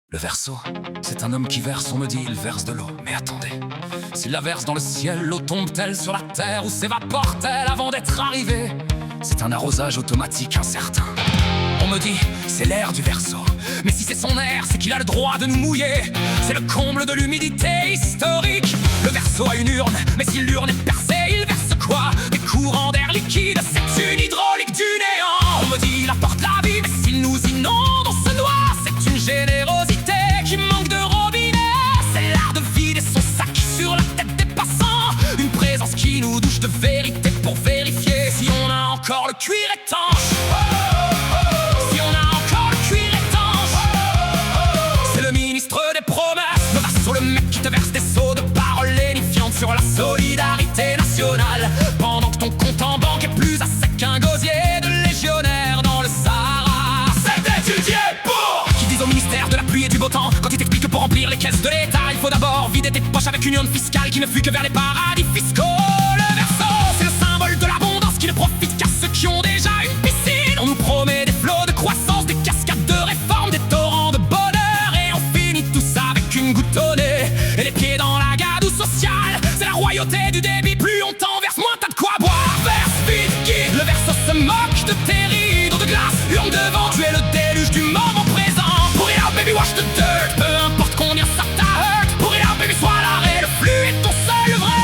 Le verseau, c'est un homme qui verse, on me dit, il verse de l'eau. Mais attendez, s'il la verse dans le ciel, l'eau tombe-t-elle sur la terre ou s'évapore-t-elle avant d'être arrivée? C'est un arrosage automatique incertain. On me dit, c'est l'air du verseau. Mais si c'est son air, c'est qu'il a le droit de nous mouiller. C'est le comble de l'humidité historique. Le verseau a une urne, mais si l'urne est percée, il verse quoi? Des courants d'air liquide, c'est une hydraulique du néant. On me dit, il apporte la vie, mais s'il nous inonde, on se noie. C'est une générosité qui manque de robinet. C'est l'art de vider son sac sur la tête des passants. Une présence qui nous douche de vérité pour vérifier si on a encore le cuir étanche. Si on a encore le cuir étanche. C'est le ministre des promesses, le verseau, le mec qui te verse des seaux de paroles lénifiantes sur la solidarité nationale. Pendant que ton compte en banque est plus à sec qu'un gosier de légionnaire dans le Sahara. C'est étudié pour qui disent au ministère de la pluie et du beau temps, quand il t'explique que pour remplir les caisses de l'État, il faut d'abord vider tes poches avec une urne fiscale qui ne fuit que vers les paradis fiscaux. Le verseau, c'est le symbole de l'abondance qui ne profite qu'à ceux qui ont déjà une piscine. On nous promet des flots de croissance, des cascades de réforme, des torrents de bonheur, et on finit tout ça avec une goutte au nez et les pieds dans la gadoue sociale. C'est la royauté du débit, plus on t'en verse, moins t'as de quoi boire. Verse vite, guide, le verseau se moque de tes rideaux de glace. Urne devant, tu es le déluge du moment présent. Pour it out, baby, wash the dirt. Peu importe combien ça t'a hurt. Pour it out, baby, sois l'arrêt, le flux est ton seul vrai.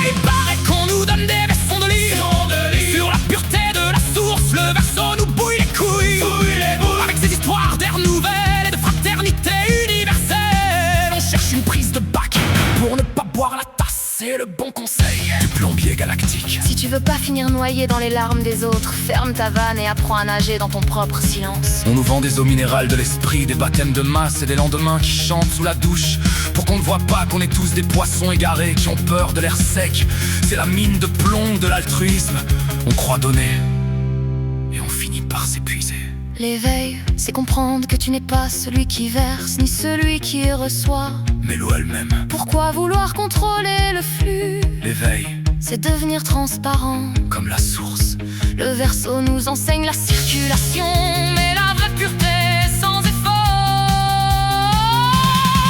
Il paraît qu'on nous donne des leçons de lit sur la pureté de la source. Le verseau nous bouille les couilles, avec ses histoires d'air nouvelle et de fraternité universelle. On cherche une prise de bac pour ne pas boire la tasse. C'est le bon conseil du plombier galactique. Si tu veux pas finir noyé dans les larmes des autres, ferme ta vanne et apprends à nager dans ton propre silence. On nous vend des eaux minérales de l'esprit, des baptêmes de masse et des lendemains qui chantent sous la douche, pour qu'on ne voit pas qu'on est tous des poissons égarés qui ont peur de l'air sec. C'est la mine de plomb de l'altruisme. On croit donner et on finit par s'épuiser. L'éveil, c'est comprendre que tu n'es pas celui qui verse, ni celui qui reçoit. Mais l'eau elle-même, Pourquoi vouloir contrôler le flux? l'éveil, C'est devenir transparent. comme la source. Le verseau nous enseigne la circulation, mais la vraie pureté sans effort.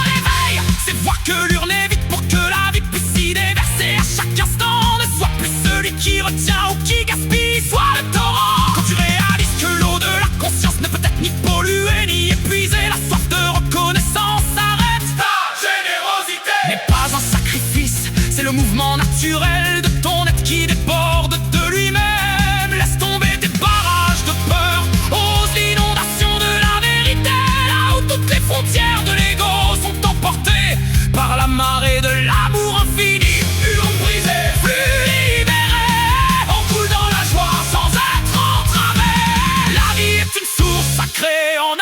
L'éveil, c'est voir que l'urne est vide pour que la vie puisse s'y déverser à chaque instant. Ne sois plus celui qui retient ou qui gaspille, sois le torrent. Quand tu réalises que l'eau de la conscience ne peut être ni polluée ni épuisée, la soif de reconnaissance s'arrête. Ta générosité n'est pas un sacrifice, c'est le mouvement naturel de ton être qui déborde de lui-même. Laisse tomber tes barrages de peur, ose l'inondation de la vérité, là où toutes les frontières de l'ego sont emportées par la marée de l'amour infini. Urne brisée, flux libéré, on coule dans la joie sans être entravé. La vie est une source sacrée en